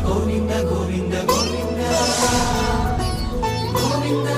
గోవింద గోవింద గోవింద గోవింద.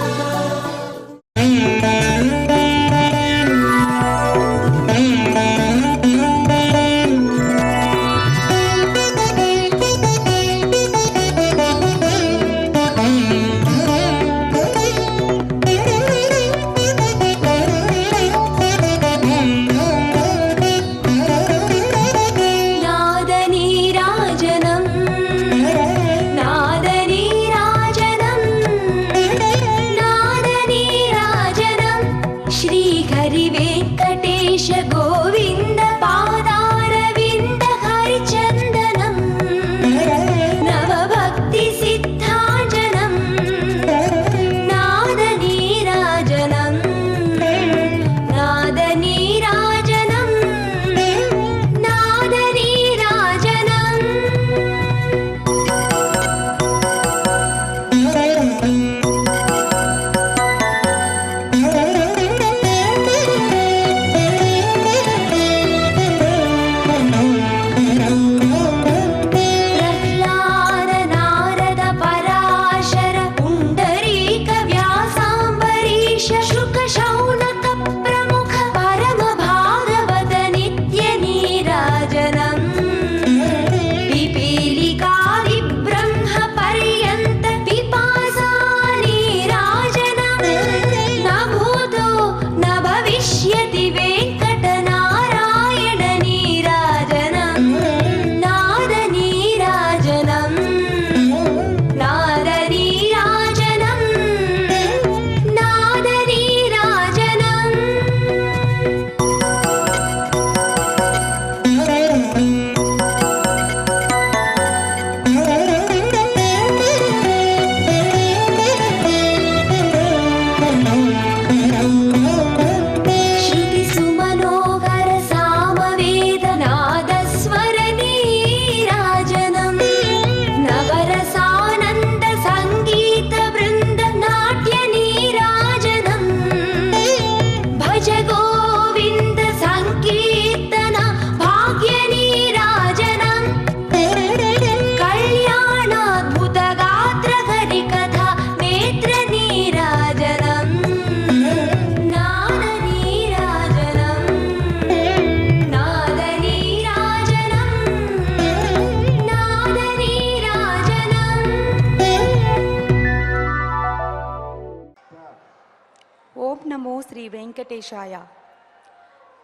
ఓం నమో శ్రీ వెంకటేశాయ.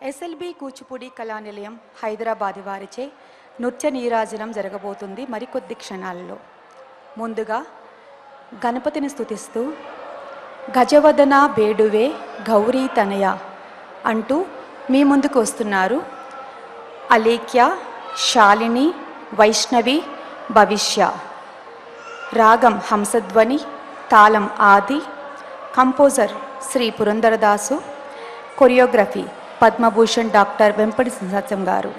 SLB Kuchipudi Kalanilayam Hyderabad వారిచే నృత్య నీరాజనం జరగబోతుంది మరికొద్ది క్షణాల్లో. ముందుగా గణపతిని స్తుతిస్తూ గజవదన బేడువే గౌరీ తనయ అంటూ మీ ముందుకు వస్తున్నారు అలేఖ్య, శాలిని, వైష్ణవి, భవిష్య. రాగం హంసధ్వని, తాళం ఆది. Composer Shri Purandaradasu. Choreography Padmabhushan doctor Vempati Satyam గారు.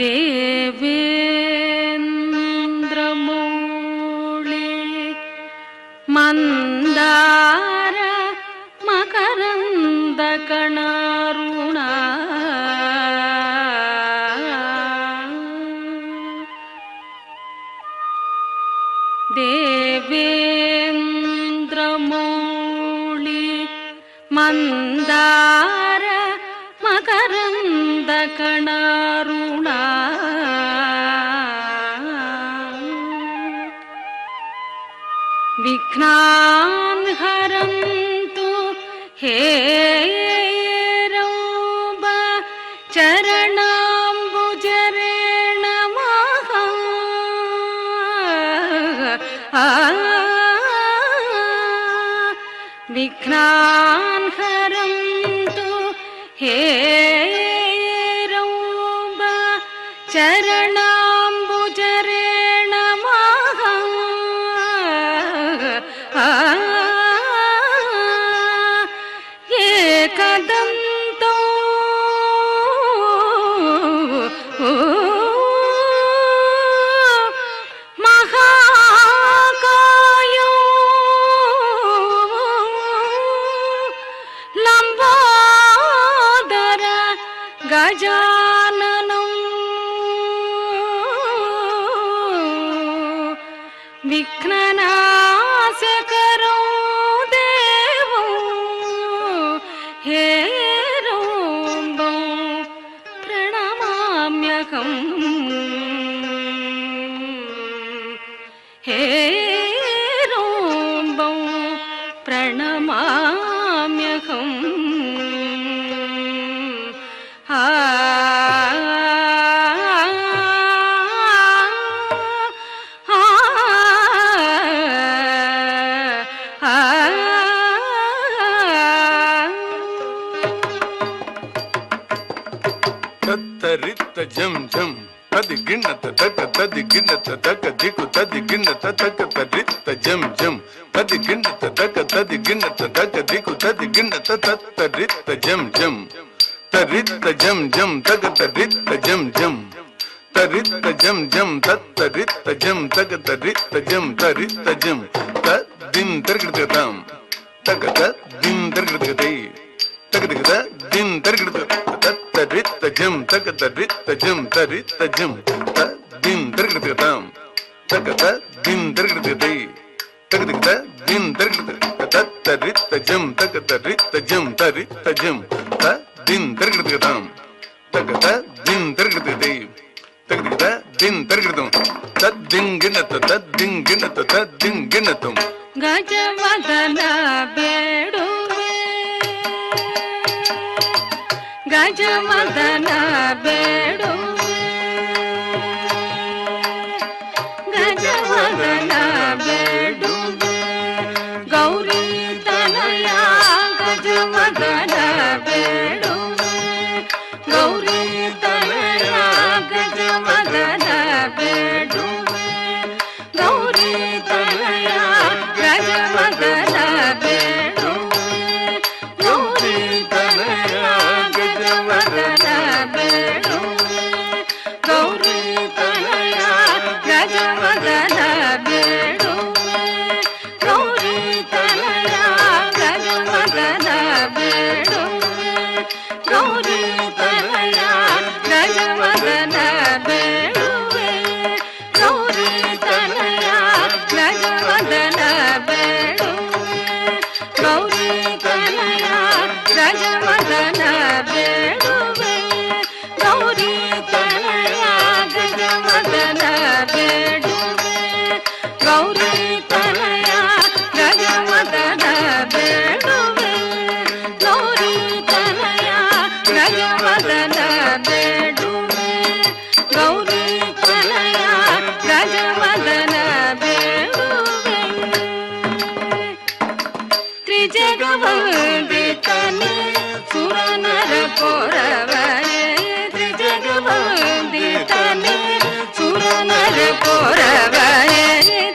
देव ಮಂದಾರ ಮಕರಂದ ಕಣಾರುಣ ದೇವೇಂದ್ರಮೌಳಿ ಮಂದಾರ ಮಕರಂದ ಕಣಾರುಣ ವಿಘ್ನಾನ್ ಹರಂತು ಹೇ ರೌಬ ಚರಣಾಂಬುಜರೇಣ ಮಹಾ ವಿಘ್ನಾನ್ ಹರಂತು ಹೇ ರೌಬ ಚರಣಾಂಬುಜರೇಣ ಮಹಾ ಏಕದಂತೋ ಮಹಾಕಾಯೋ ಲಂಬೋದರ ಗಜಾನನಂ ವಿಘ್ನನಾಶಕರೋ ದೇವೋ ಹೇರೋಂಬಂ ಪ್ರಣಮಾಮ್ಯಹಂ ಹೇರೋಂಬಂ ಪ್ರಣಮಾಮ್ಯಹಂ ತತ್ತರಿತ್ತ ಜಂ ಜಂ ತದಿ ಗಿಣ್ಣತ ತಕ ತದಿ ಗಿಣ್ಣತ ತಕ ದಿಕ್ಕು ತದಿ ಗಿಣ್ಣತ ತಕ ತರಿತ್ತ ಜಂ ಜಂ ತದಿ ಗಿಣ್ಣತ ತಕ ತದಿ ಗಿಣ್ಣತ ತಕ ದಿಕ್ಕು ತದಿ ಗಿಣ್ಣತ ತತ್ತರಿತ್ತ ಜಂ ಜಂ ತರಿತ್ತ ಜಂ ಜಂ ತಕ ತರಿತ್ತ ಜಂ ಜಂ ತರಿತ್ತ ಜಂ ಜಂ ತತ್ತರಿತ್ತ ಜಂ ತಕ ತರಿತ್ತ ಜಂ ತರಿತ್ತ ಜಂ ತದ್ದಿನ್ ತರ್ಗಿಡ್ತಾಂ ತಕ ತದ್ದಿನ್ ತರ್ಗಿಡ್ತೈ ತಗದಗದ ದಿನ್ ತರ್ಗಿಡ್ತ ತತ್ತರಿತ್ತ ಜಂ ತಕ ತರಿತ್ತ ಜಂ ತರಿತ್ತ ಜಂ ತದ್ದಿನ್ ತರ್ಗಿಡ್ತಾಂ ತಕ ತದ್ದಿನ್ ತರ್ಗಿಡ್ತೈ ತಗದಗದ ದಿನ್ ತರ್ಗಿಡ್ತ ತತ್ತರಿತ್ತ ಜಂ ತಕ ತರಿತ್ತ ಜಂ ತರಿತ್ತ ಜಂ ತದ್ದಿನ್ ತರ್ಗಿಡ್ತಾಂ ತಕ ತದ್ದಿನ್ ತರ್ಗಿಡ್ತೈ ತಗದಗದ ದಿನ್ ತರ್ಗಿಡ್ತಾಂ ತದ್ದಿನ್ ಗಿಣ್ಣತ ತದ್ದಿನ್ ಗಿಣ್ಣತ ತದ್ದಿನ್ ಗಿಣ್ಣತಂ ಗಜವದನ ಬೇಡುವೆ ಗಜವದನ ಬೇಡುವೆ ಗಜವದನ ಬೇಡುವೆ ಗೌರಿ ತನಯ ಗಜವದನ ಬೇಡುವೆ ಗೌರಿ ತನಯ ಗಜವದನ ಬೇಡುವೆ ಗೌರಿ ತನಯ ಗಜವದನ ಬೇಡುವೆ ಗೌರಿ ತನಯ ಗಜವದನ ಬೇಡುವೆ ಗೌರಿ ತನಯ ಗಜವದನ ಬೇಡುವೆ ಗೌರಿ ತನಯ ಗಜವದನ ಬೇಡುವೆ ಗೌರಿ ತನಯ ಗಜವದನ ಬೇಡುವೆ ಗೌರಿ ತನಯ ಗಜವದನ ಬೇಡುವೆ ಗೌರಿ ತನಯ ಗಜವದನ ಬೇಡುವೆ ಗೌರಿ ತನಯ ಗಜವದನ ಬೇಡುವೆ ಗೌರಿ ತನಯ ಗಜವದನ ಬೇಡುವೆ ಗೌರಿ ತನಯ ಗಜವದನ ಬೇಡುವೆ ಗೌರಿ ತನಯ ಗಜವದನ ಬೇಡುವೆ ತ್ರಿಜಗವಂದಿತನೆ ಸುರನರ ಪೋರವರೆ ತ್ರಿಜಗವಂದಿತನೆ ಸುರನರ ಪೋರವರೆ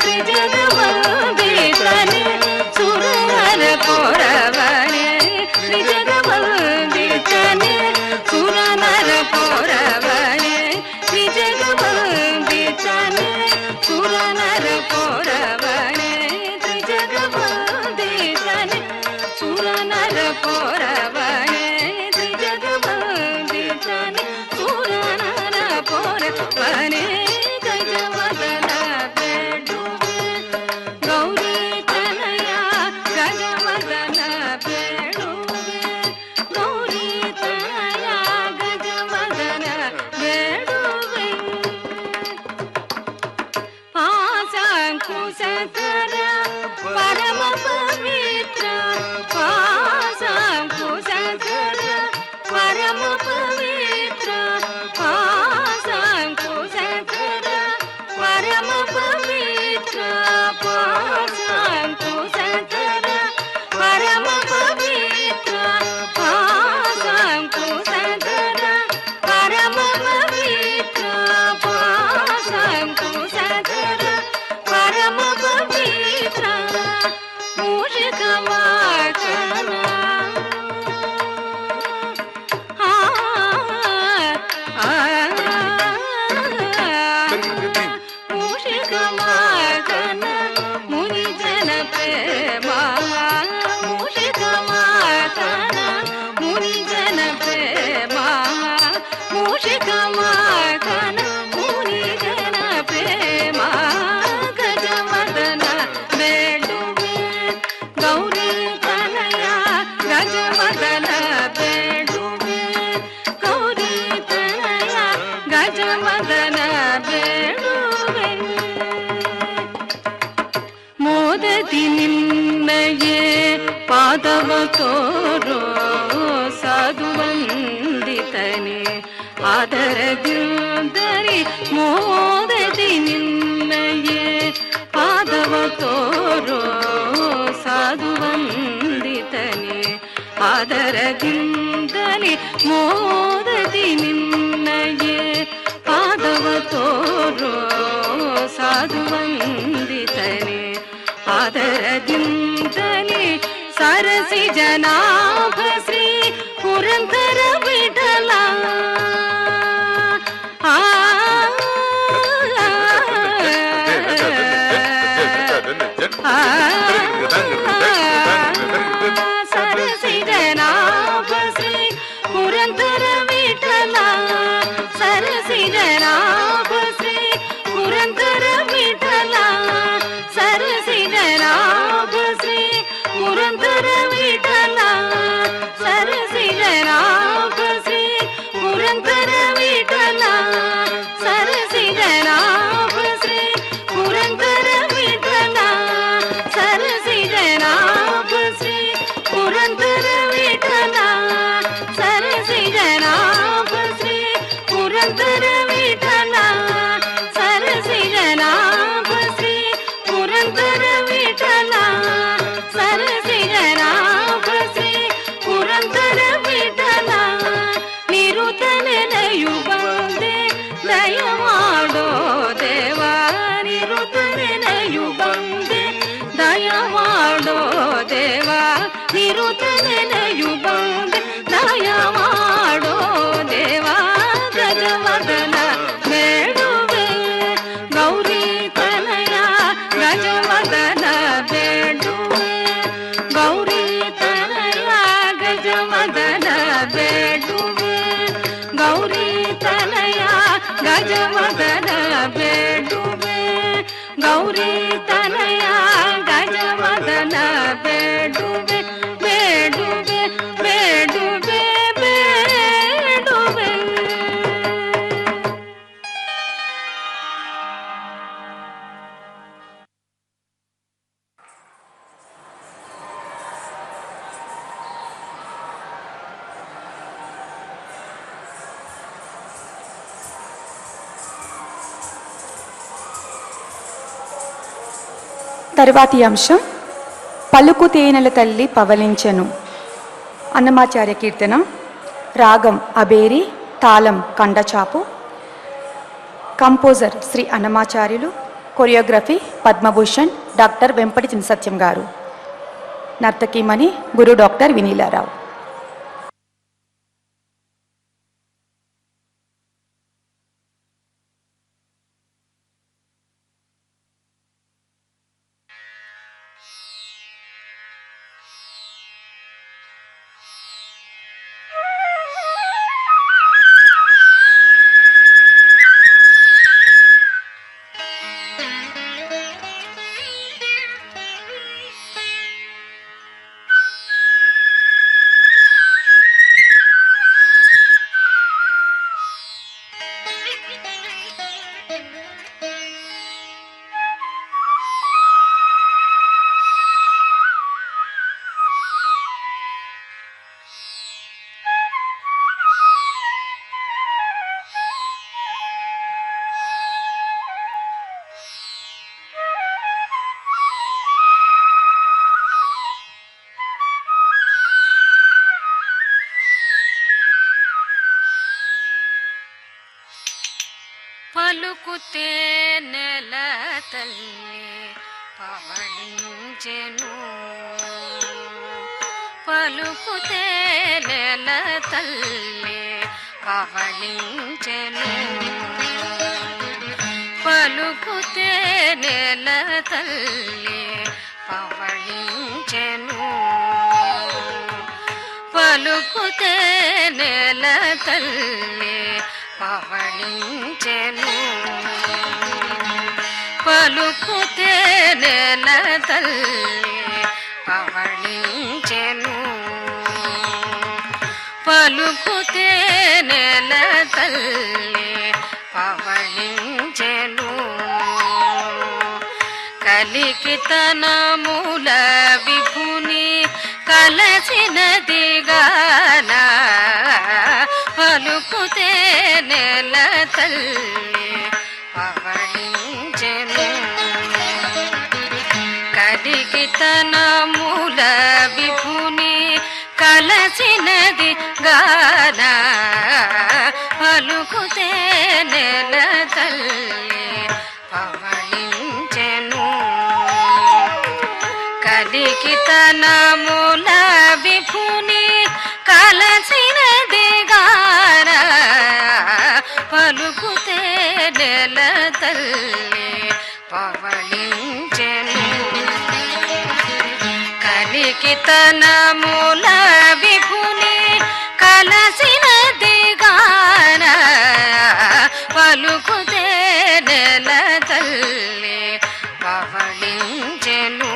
ತ್ರಿಜಗವಂದಿತನೆ ಸುರನರ ಪೋರವರೆ ತ್ರಿಜಗವಂದಿತನೆ ಸುರನರ ಪೋರವರೆ ತ್ರಿಜ परम पवित्र पाशांकुशधर परम पवित्र पाशांकुशधर परम पवित्र पाशांकुशधर परम पवित्र पाशांकुशधर परम पवित्र मूषिकवाहन मूषिकवाहन मुनिजन प्रेमा मूषिकवाहन मुनिजन प्रेमा मूषिकवाहन मुनिजन प्रेमा गजवदन ಬೇಡುವೆ ಗೌರಿ ತನಯ ಗಜವದನ ಬೇಡುವೆ ಗೌರಿ ತನಯ ಗಜವದನ ಬೇಡುವೆ ಮೋದದಿ ನಿನ್ನಯೇ ಪಾದವ ತೋರೋ ಸಾಧು ವಂದಿತನೆ ಆದರದಿಂದರಿ ಮೋದದಿ ನಿನ್ನಯೇ ಪಾದವ ತೋರೋ ಸಾಧು ವಂದಿತನೆ ಆದರದಿಂದಲಿ ಮೋದದಿ ನಿನ್ನಯೇ ಪಾದವ ತೋರೋ ಸಾಧು ವಂದಿತನೆ ಆದರದಿಂದಲಿ ಸರಸಿ ಜನಾಭ ಶ್ರೀ ಪುರಂದರ ವಿಠಲ ಸರಸಿ ಜನಾಭ ಶ್ರೀ ಪುರಂದರ ವಿಠಲ ಸರಸಿ ಜನಾಭ ಶ್ರೀ ಪುರಂದರ ವಿಠಲ ಸರಸಿ ಜನಾಭ ಶ್ರೀ ಪುರಂದರ ವಿಠಲ ಸರಸಿ ಜನಾಭ ಶ್ರೀ ಪುರಂದರ ವಿಠಲ ಸರಸಿ ಜನಾಭ ಶ್ರೀ ಪುರಂದರ ವಿಠಲ ಸರಸಿ ಜನಾಭ ಶ್ರೀ ಪುರಂದರ ವಿಠಲ ಸರಸಿ ಜನಾಭ ಶ್ರೀ ಪುರಂದರ ವಿಠಲ ಸರಸಿ ಜನಾಭ ಶ್ರೀ ಪುರಂದರ ವಿಠಲ ಸರಸಿ ಜನಾಭ ಶ್ರೀ ಪುರಂದರ ವಿಠಲ ನಿರುತನೆನೆಯು ಬಂದೆ ದಯ ಮಾಡೋ ದೇವ ನಿರುತನೆನೆಯು ಬಂದೆ ದಯ ಮಾಡೋ ದೇವ ನಿರುತನೆನೆಯು ಬಂದೆ ದಯ ಮಾಡೋ ದೇವ ಗಜವದನ ಬೇಡುವೆ ಗೌರಿ ತನಯ ಗಜವದನ ಬೇಡುವೆ ಗೌರಿ ತನಯ ಗಜವದನ ಬೇಡುವೆ ಗೌರಿ ತನಯ ಗಜವದನ ಬೇಡುವೆ ಗೌರಿ ತನಯ ಗಜವದನ ಬೇಡುವೆ ಬೇಡುವೆ ಬೇಡುವೆ ಬೇಡುವೆ తర్వాతి అంశం పలుకు తేనెల తల్లి పవలించెను అన్నమాచార్య కీర్తన. రాగం అబేరి, తాళం కండచాపు. Composer Shri Annamacharyulu. Choreography Padmabhushan doctor Vempati Chinnasatyam గారు. నర్తకీమణి గురు డాక్టర్ వినీలారావు. పలుకుతే నెల తల్లి పవళించెను పలుకుతే నెల తల్లి పవళించెను పలుకుతే నెల తల్లి పవళించెను పలుకుతే నెల తల్లి పవళించెను పలుకుతే నెల తల్లి పవళించెను పలుకుతే నెల తల్లి పవళించెను కలికితనముల విభుని కలసినది గాన పలుకుతే నెల తల్లి పవళించెను కలికితనముల విభుని కలసినది గాన పలుకుతే నెల తల్లి పవళించెను కలికితనముల విభుని కలసినది గాన పలుకుతే నెల తల్లి పవళించెను కలికితనముల విభుని కలసినది గాన పలుకుతే నెల తల్లి పవళించెను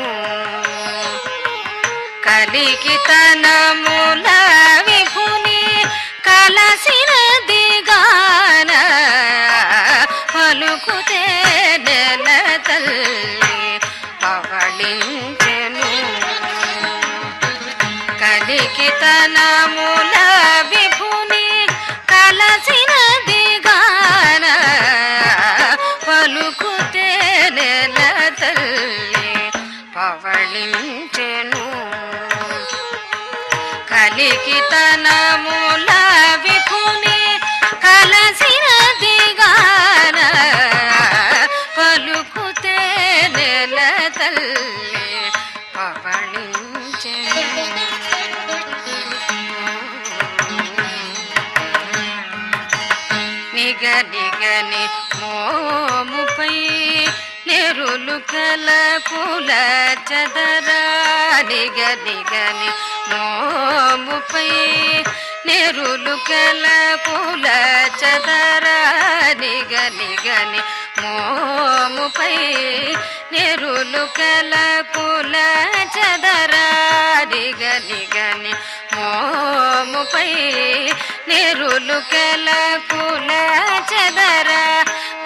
కలికితనముల విభుని కలసినది గాన పలుకుతే నెల తల్లి పవళించెను కలికితనముల విభుని కలసినది గాన పలుకుతే నెల తల్లి పవళించెను కలికితనముల విభుని కలసినది గాన పలుకుతే నెల తల్లి పవళించెను నిగనిగని మోముపై నెరులు కల పుల చదరా నిగనిగని మోముపై నెరులు కల పుల చదరా నిగనిగని మోముపై నెరులు కల పుల చదరా నిగనిగని మోముపై నెరులు కల పుల చదరా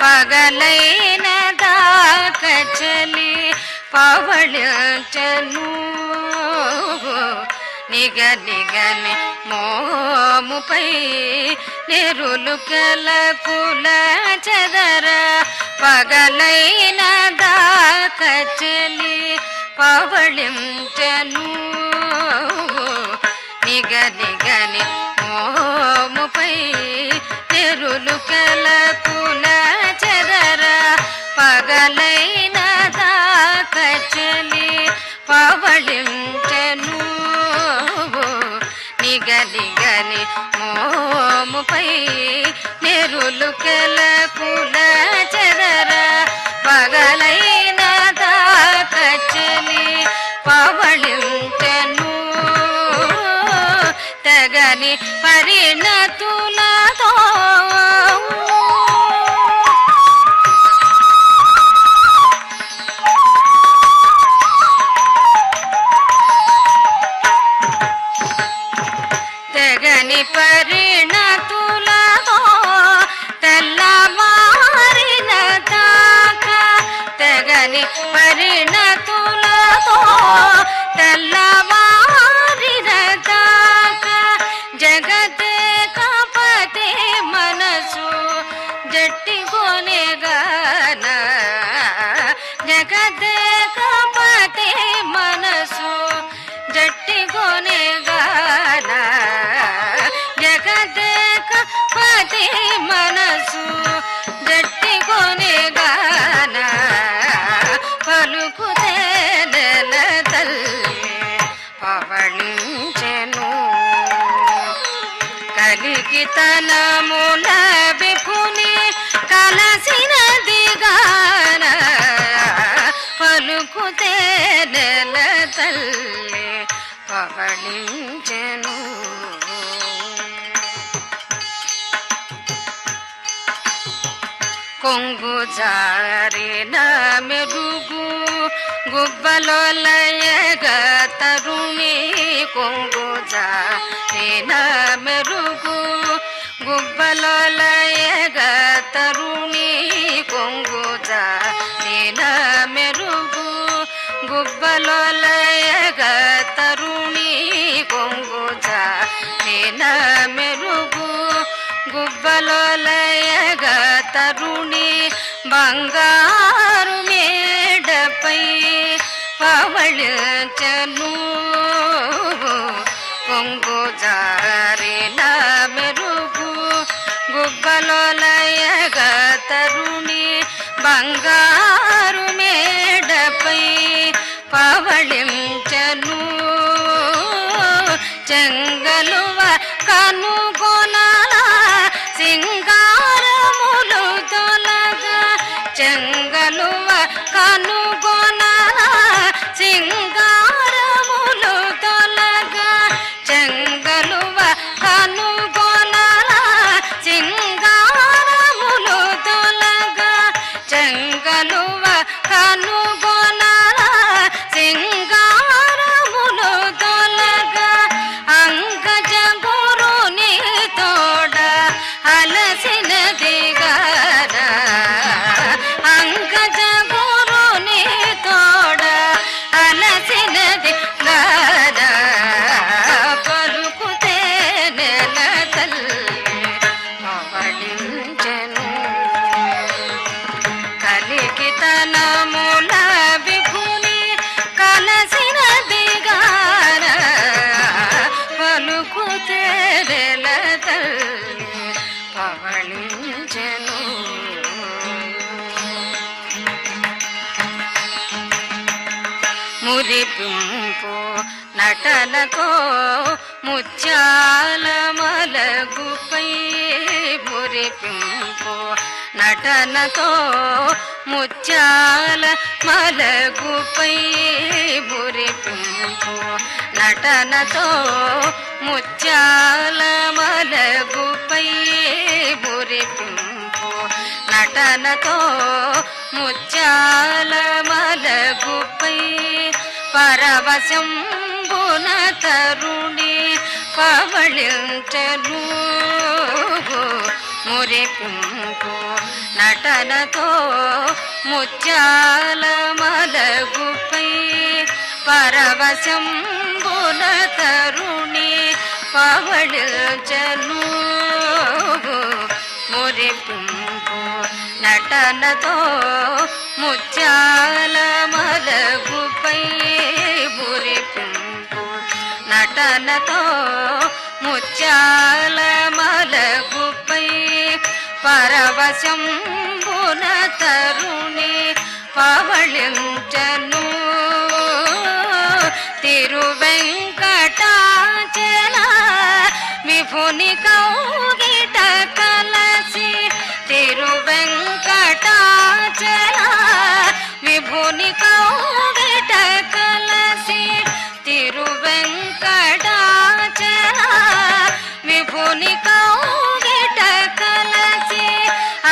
పగలైన దాకచలి పవళించెను నిగనిగని మోముపై నెరులు కల పుల చదరా పగలైన దాకచలి పవళించెను నిగనిగని మోముపై నెరులు కల పుల చదరా పగలైన దాకచలి పవళించెను నిగనిగని మోముపై నెరులు కల పుల చదరా పగలైన దాకచలి పవళించెను తగని పరిణతులతో తెగని పరిణతులతో తెల్లవారిన దాకా తెగని పరిణతులతో తెల్లవారిన దాకా జగదేకపతి మనసు జట్టి కొనేగాన జగదేకపతి మనసు జట్టి కొనేగాన జగదేకపతి మనసు జట్టి కలికితనముల విభుని కలసినది గాన పలుకుతే నెల తల్లి పవళించెను. కొంగు జారిన మెరుగు గుబ్బలో లయగ తరుణి కొంగు జారిన మెరుగు గుబ్బలో లయగ తరుణి కొంగు జారిన మెరుగు గుబ్బలో లయగ తరుణి కొంగు జారిన మెరుగు గుబ్బలో లయగ తరుణి బంగారు మేడపై పవళించెను. కొంగు జారిన మెరుగు గుబ్బలో లయగ తరుణి బంగారు మేడపై పవళించెను. చెంగలువ కనుగొనాల సింగారములు తొలగా చెంగలువ కనుగొనాల సింగారములు తొలగా చెంగలువ కనుగొనాల సింగారములు తొలగా చెంగలువ కనుగొనాల సింగారములు తొలగా అంగజ గురుని తోడ అలసినది గాన అంగజ గురుని తోడ అలసినది గాన పలుకుతే నెల తల్లి పవళించెను. కలికితనముల విభుని కలసినది గాన పలుకుతే నెల తల్లి పవళించెను. మురిపింపు నటనతో ముత్యాల మలగుపై మురిపింపు నటనతో ముత్యాల మలగుపై మురిపింపు నటనతో ముత్యాల మలగుపై మురిపింపు నటనతో ముత్యాల మలగుపై పరవశంబున తరుణి పవళించెను. మురిపింపు నటనతో ముత్యాల మలగుపై పరవశంబున తరుణి పవళించెను. మురిపింపు నటనతో ముత్యాల మలగుపై మురిపింపు నటనతో ముత్యాల మలగుపై పరవశంబున తరుణి పవళించెను. తిరువెంకటాచల విభుని కౌగిట కలసి తిరువెంకటాచల విభుని కౌగిట కలసి తిరువెంకటాచల విభుని కౌగిట కలసి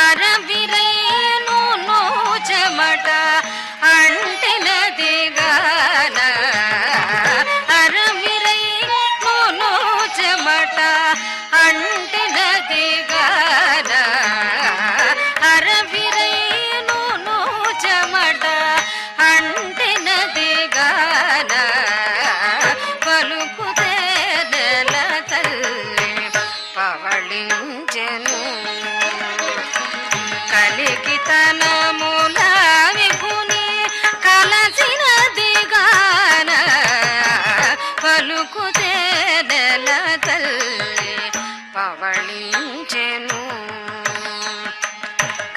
అరవిరైను చెమట అంటినది గాన అరవిరైను చెమట అంటినది గాన అరవిరైను చెమట అంటినది గాన పలుకుతే నెల తల్లి పవళించెను. కలికితనముల విభుని కలసినది గాన పలుకుతే నెల తల్లి పవళించెను.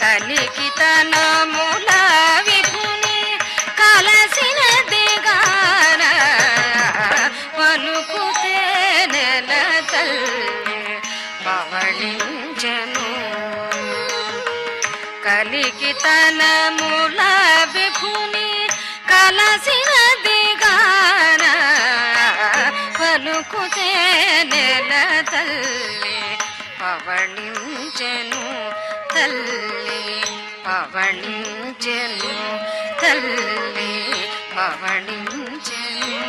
కలికితనముల విభుని కలసినది గాన పలుకుతే నెల తల్లి పవళించెను కలికి తన మూల విభుని కలసిన దిగాన పలుకుతే నెల తల్లి పవళించెను తల్లి పవళించెను తల్లి పవళించెను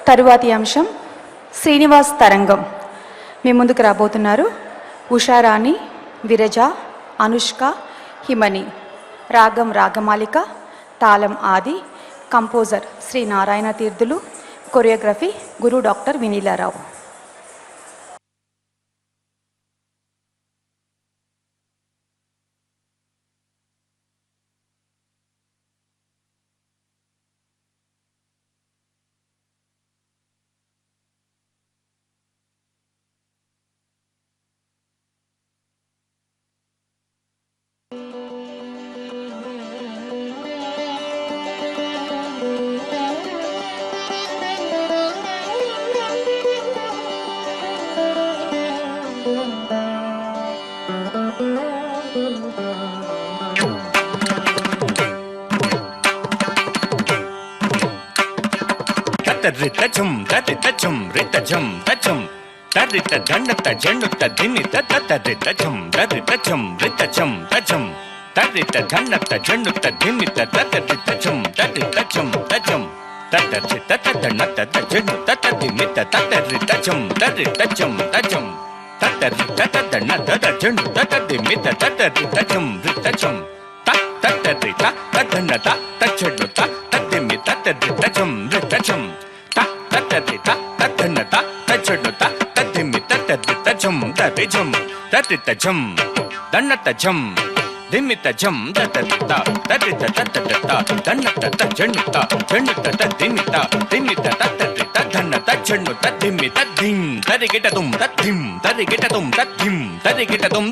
తరువాతి అంశం శ్రీనివాస్ తరంగం. మీ ముందుకు రాబోతున్నారు ఉషారాణి, విరజ, అనుష్క, హిమని. రాగం రాగమాలిక, తాళం ఆది. కంపోజర్ శ్రీ నారాయణ తీర్థులు. కొరియోగ్రఫీ గురు డాక్టర్ వినీలారావు. రితజం దరితజం రితజం తజం తరిత దండత జండుత దినిత తరితజం దరితజం రితజం తజం తరిత దండత జండుత దినిత తరితజం దరితజం తజం తరిత తదనత జండుత దినిత తరితజం దరితజం తజం తరిత తదనత జండుత దినిత తరితజం రితజం తరిత తదనత తజండుత తదిమిత తరితజం రితజం తరిత తదనత తజండుత తదిమిత తరితజం దరిజం తరితజం దన్నతజం దిమితజం దరిత తరిత తదత దన్నత తజండుత జండుత తదిమిత దిమిత తరిత ధన్నత జండుత దిమిత ధిం తరిగిటదుం తద్ధిం తరిగిటదుం తద్ధిం తరిగిటదుం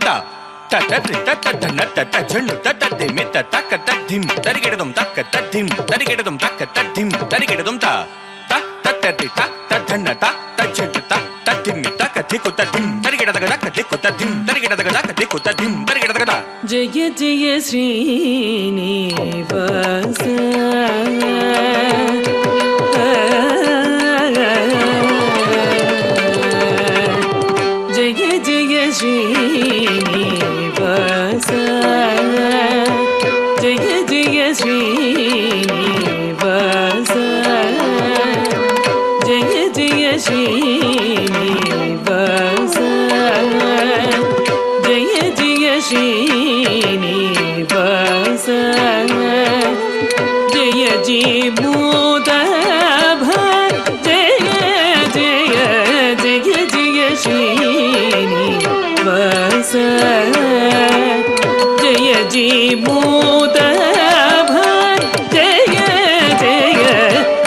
తరిత తదనత తజండుత తదిమిత తక తద్ధిం తరిగిటదుం తక తద్ధిం తరిగిటదుం తక తద్ధిం తరిగిటదుం తరిత తదనత తజండుత తదిమిత కదికు తద్ధిం తరిగిటదగ కదికు తద్ధిం తరిగిటదగ కదికు తద్ధిం తరిగిటదగ. జయ జయ శ్రీనివాస జయ జయ శ్రీనివాస జయ జయ శ్రీనివాస జయ జయ శ్రీనివాస జయ జయ శ్రీనివాస జయ జీమూదభ జయ జయ జయ జయ శ్రీనివాస జయ జీమూదభ జయ జయ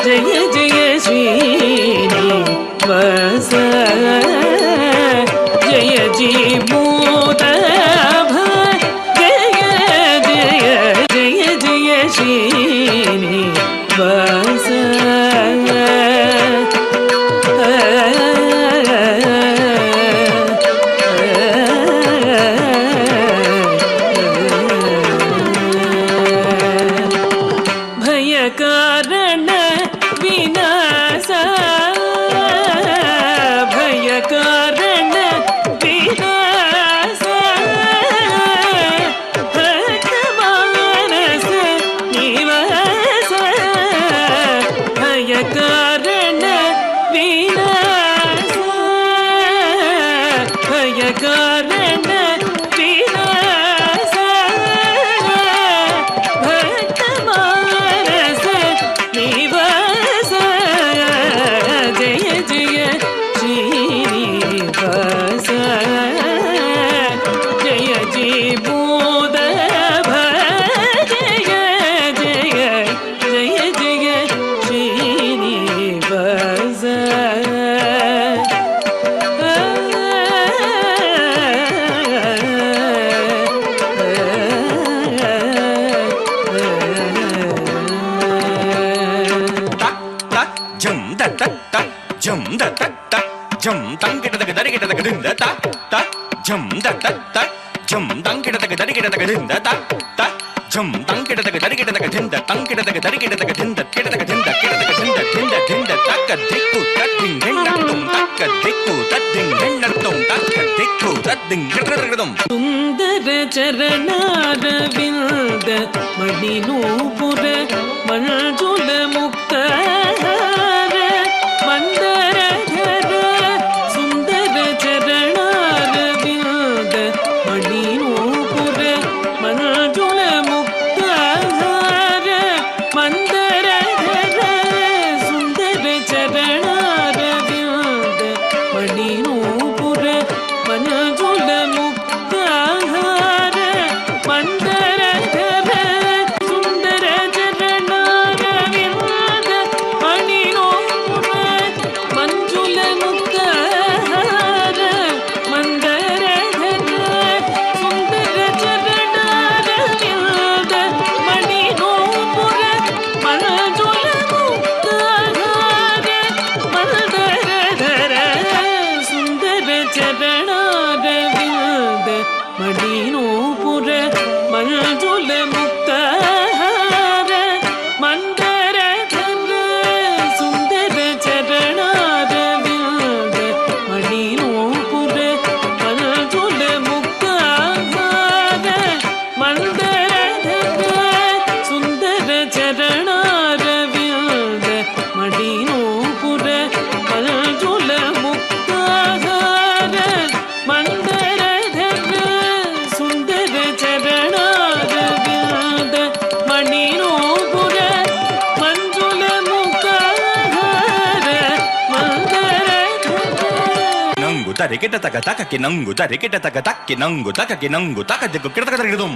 జయ జయ శ్రీనివాస జయ జీమూదభ జయ జయ జయ జయ శ్రీనివాస భయకారణ వినాశ భయకారణ వినాశ வாரண விலாச பக்த மானச நிவாச ஜய ஜய ஸ்ரீனிவாச ஜய ஜி பூத ஜய ஜய ஜய ஜய Srinivasa jum da da da jum da da da jum tang kita da da kita da din da ta ta jum da da da jum tang kita da kita da din da ta ta jum tang kita da kita da din da tang kita da kita da din da kita da din da kita da din da din da ta ka dikku ta ding henna tum ta ka dikku ta ding henna tum ta ka dikku ta ding tum சுந்தர சரணாரவிந்த மணிநூபுர மஞ்சுள முக்தார மந்தரதர சுந்தர சரணாரவிந்த மணிநூபுர மஞ்சுள முக்தார மந்தரதர சுந்தர சரணாரவிந்த மணிநூபுர மஞ்சுள முக்தார மந்தரதர சுந்தர சரணாரவிந்த மணிநூபுர மஞ்சுள முக்தார மந்தரதர சுந்தர சரணாரவிந்த மணிநூபுர மஞ்சுள முக்தார மந்தரதர சுந்தர சரணாரவிந்த மணிநூபுர மஞ்சுள முக்தார மந்தரதர சுந்தர சரணாரவிந்த மணிநூபுர மஞ்சுள முக்தார மந்தரதர சுந்தர சரணாரவிந்த மணிநூபுர மஞ்சுள முக்தார மந்தரதர சுந்தர சரணாரவிந்த மணிநூபுர Manjula முக்தார மந்தரதர nangu tari kita taka taka ki nangu tari kita taka taki nangu taka ki nangu taka dikku kita taka dum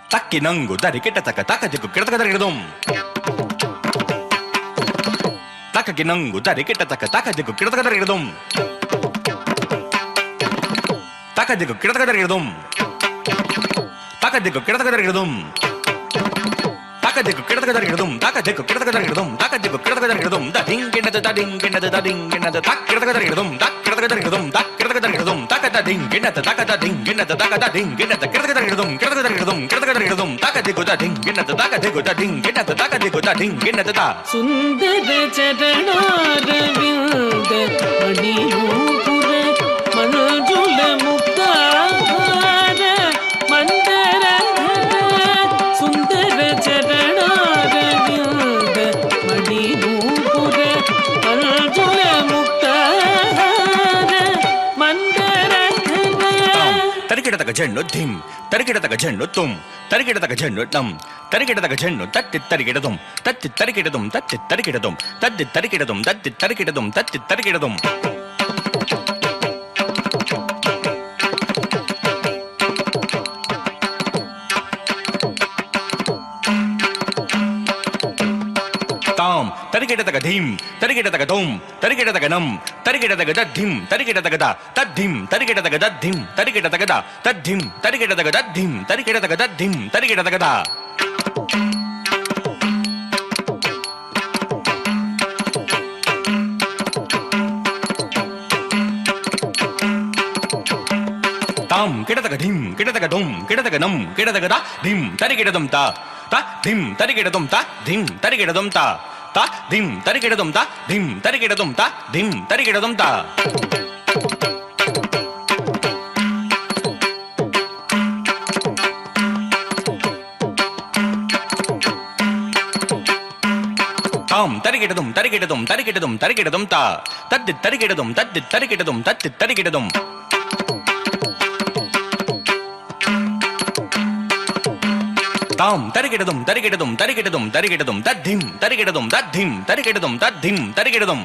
taki nangu tari kita taka taka dikku kita taka dum taka ki nangu tari kita taka taka dikku kita taka dum taka dikku kita taka dum taka dikku kita taka dum taka dikku kita taka dum taka dikku kita taka dum taka dikku kita taka dum da ding ginna da ding ginna da ding ginna da tak kita taka dum tak kita taka dum tak kita taka dum taka da ding ginna da taka da ding ginna da taka da ding ginna da kita taka dum kita taka dum kita taka dum taka dikku da ding ginna da taka dikku da ding ginna da taka dikku da ding ginna da சுந்தர சரணாரவிந்த மணிநூபுர மஞ்சுள முக்தார மந்தரதர சுந்தர சரணாரவிந்த மணிநூபுர மஞ்சுள முக்தார மந்தரதர ತರಿಕಿಡತಕ ಜಣ್ಣು ಧಿಂ ತರಿಕಿಡತಕ ಜಣ್ಣು ತುಂ ತರಿಕಿಡತಕ ಜಣ್ಣು ನಂ ತರಿಕಿಡತಕ ಜಣ್ಣು ತತ್ತಿ ತರಿಕಿಡದುಂ ತತ್ತಿ ತರಿಕಿಡದುಂ ತತ್ತಿ ತರಿಕಿಡದುಂ ತತ್ತಿ ತರಿಕಿಡದುಂ ತತ್ತಿ ತರಿಕಿಡದುಂ ತತ್ತಿ ತರಿಕಿಡದುಂ ತಾಂ ತರಿಕಿಡತಕ ಧೀಂ ತರಿಕಿಡತಕ ದೋಂ ತರಿಕಿಡತಕ ನಂ ತರಿಕಿಡತಕ ದದ್ಧಿಂ ತರಿಕಿಡತಕ ದ ತದ್ಧಿಂ ತರಿಕಿಡತಕ ದದ್ಧಿಂ ತರಿಕಿಡತಕ ದ ತದ್ಧಿಂ ತರಿಕಿಡತಕ ದದ್ಧಿಂ ತರಿಕಿಡತಕ ದದ್ಧಿಂ ತರಿಕಿಡತಕ ದ ತಾಂ ಕಿಡತಕ ಧಿಂ ಕಿಡತಕ ದೋಂ ಕಿಡತಕ ನಂ ಕಿಡತಕ ದ ಧಿಂ ತರಿಕಿಡದಂ ತ ಧಿಂ ತರಿಕಿಡದಂ ತ ಧಿಂ ತರಿಕಿಡದಂ ತ ಧಿಂ ತರಿಕಿಡದಂ ತ ಧಿಂ ತರಿಕಿಡದಂ ತ ಧಿಂ ತರಿಕಿಡದಂ ತ ತಾಂ தரிகிடதும் தரிகிடதும் தரிகிடதும் தரிகிடதும் தா தத்தி தரிகிடதும் தத்தி தரிகிடதும் தத்தி தரிகிடதும் தாம் தரிகிடதும் தரிகிடதும் தரிகிடதும் தரிகிடதும் தத்திம் தரிகிடதும் தத்திம் தரிகிடதும் தத்திம் தரிகிடதும்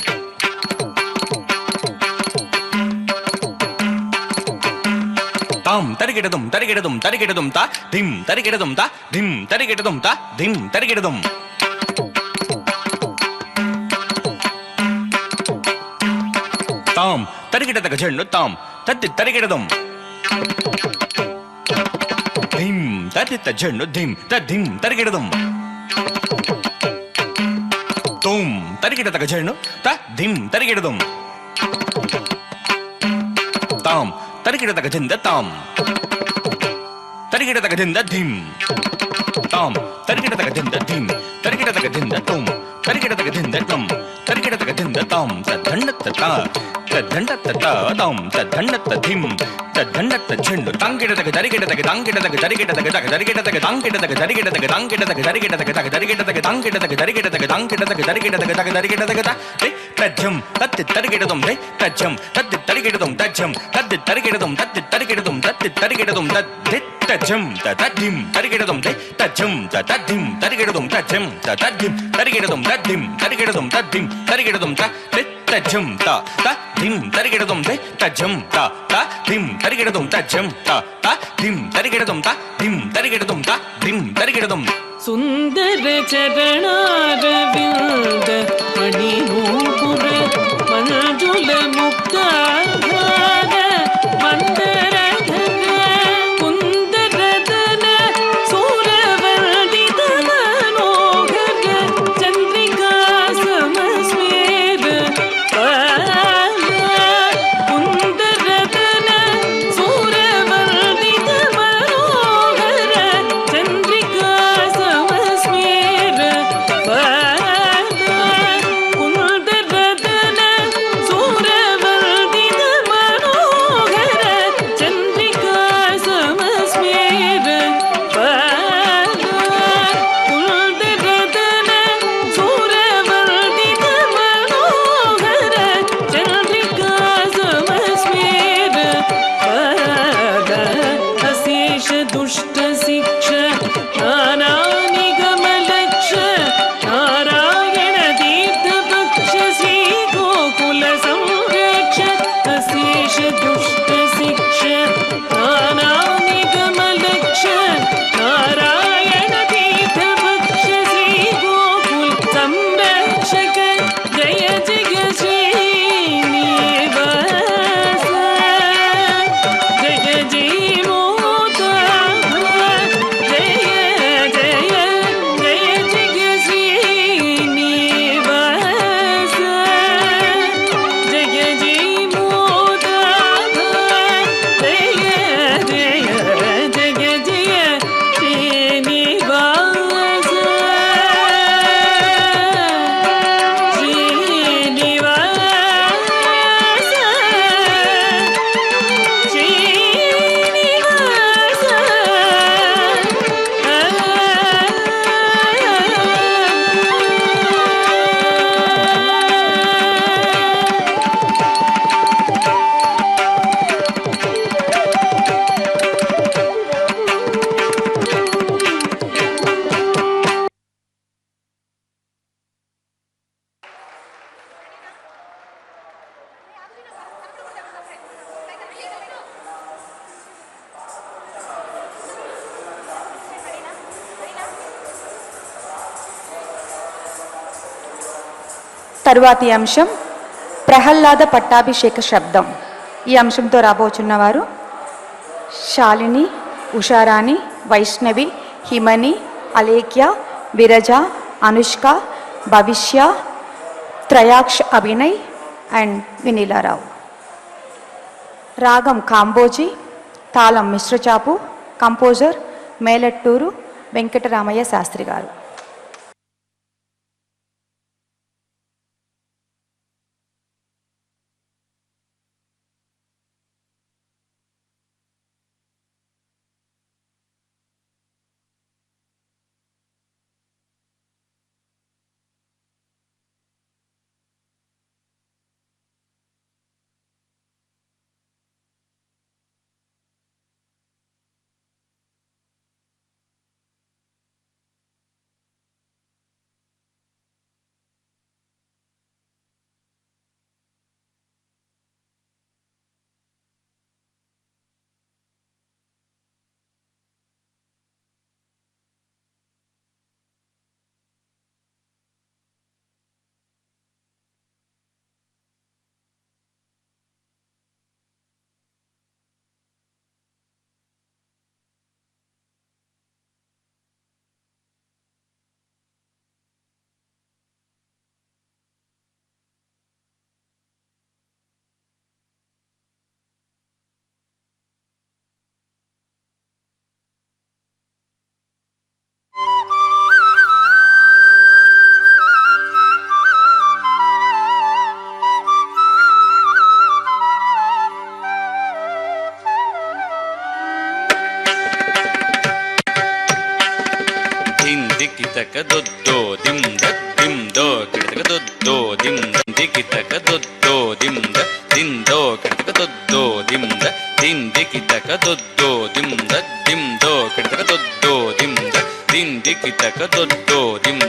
தாம் தரிகிடதும் தரிகிடதும் தரிகிடதும் தா திம் தரிகிடதும் தா திம் தரிகிடதும் தா திம் தரிகிடதும் தாம் தரிகிடதக ஜெண்ணு தாம் தத்தி தரிகிடதும் திம் தத்தி ஜெண்ணு திம் தத்திம் தரிகிடதும் தோம் தரிகிடதக ஜெண்ணு த திம் தரிகிடதும் தாம் தரிகிடதக ஜெந்த தாம் தரிகிடதக ஜெந்த திம் தாம் தரிகிடதக ஜெந்த திம் தரிகிடதக ஜெந்த தும் தரிகிடதக ஜெந்த கம் தரிகிடதக ஜெந்த தாம் தன்னத்த தா தன்னத்த தா தாம் தன்னத்த திம் தன்னத்த ஜெண்டு தாங்கிடதக தரிகிடதக தாங்கிடதக தரிகிடதக தக தரிகிடதக தாங்கிடதக தரிகிடதக தாங்கிடதக தரிகிடதக தக தரிகிடதக தாங்கிடதக தரிகிடதக தாங்கிடதக தரிகிடதக தக தரிகிடதக த தஜ்ஜம் தத்தி தரிகிடதும் தஜ்ஜம் தத்தி தரிகிடதும் தஜ்ஜம் தத்தி தரிகிடதும் தத்தி தரிகிடதும் தத்தி தரிகிடதும் தத்தி தஜ்ஜம் தத்திம் தரிகிடதும் தஜ்ஜம் தத்திம் தரிகிடதும் தஜ்ஜம் தத்திம் தரிகிடதும் தத்திம் தரிகிடதும் தத்திம் தரிகிடதும் தஜ்ஜம் திம் தரிகிடதும் தஜ்ஜம் திம் தரிகிடதும் தஜ்ஜம் திம் தரிகிடதும் திம் தரிகிடதும் திம் தரிகிடதும் சுந்தர சரணாரவிந்த மணி நூபுர மஞ்சுள முக்தார மந்தரதன குந்தரதன சூரவர்தித மனோகர ಚಂದ್ರಿಕಾ ಸಮಸ್ಮೇರ ಕುಂದರದನ ಸೂರವರ್ದಿತ ಮನೋಹರ ಚಂದ್ರಿಕಾ ಸಮಸ್ಮೇರ ಕುಂದರದನ ಸೂರವರ್ದಿತ ಮನೋಹರ ಚಂದ್ರಿಕಾ ಸಮಸ್ಮೇರ ಕುಂದರದನ ಸೂರವರ್ದಿತ ಮನೋಹರ ಚಂದ್ರಿಕಾ ಸಮಸ್ಮೇರ ಅಶೇಷ ದುಷ್ಟ ಶಿಕ್ಷ ನಾನಾ ನಿಗಮ ಲಕ್ಷ ನಾರಾಯಣ ತೀರ್ಥ ಪಕ್ಷ ಶ್ರೀ ಗೋಕುಲ ಸಂರಕ್ಷ ಅಶೇಷ ದುಷ್ಟ ಶಿಕ್ಷ ನಾನಾ ನಿಗಮ ಲಕ್ಷ ನಾರಾಯಣ ತೀರ್ಥ ಪಕ್ಷ ಶ್ರೀ ಗೋಕುಲ ಸಂರಕ್ಷಕ ಜಯ ಜಯ ಶ್ರೀನಿವಾಸ ಜಯ ಜಯ ಮೋದ ಜಯ ಜಯ ಜಯ ಜಯ ಶ್ರೀನಿವಾಸ ಜಯ ಜಯ ಮೋದ ಜಯ ಜಯ ಜಯ ಜಯ ಶ್ರೀನಿವಾಸ తరువాతి అంశం ప్రహ్లాద పట్టాభిషేక శబ్దం. ఈ అంశంతో రాబోచున్నవారు శాలిని, ఉషారాణి, వైష్ణవి, హిమని, అలేఖ్య, విరజ, అనుష్క, భవిష్య, త్రయాక్ష అభినయ్ అండ్ వినీలారావు. రాగం కాంబోజీ, తాళం మిశ్రచాపు, కంపోజర్ మేలట్టూరు వెంకటరామయ్య శాస్త్రి గారు. దికితక దొద్దో దిం దిం దో కిడతక దొద్దో దిం దికితక దొద్దో దిం దిం దో కిడతక దొద్దో దిం దికితక దొద్దో దిం దో కిడతక దొద్దో దిం దికితక దొద్దో దిం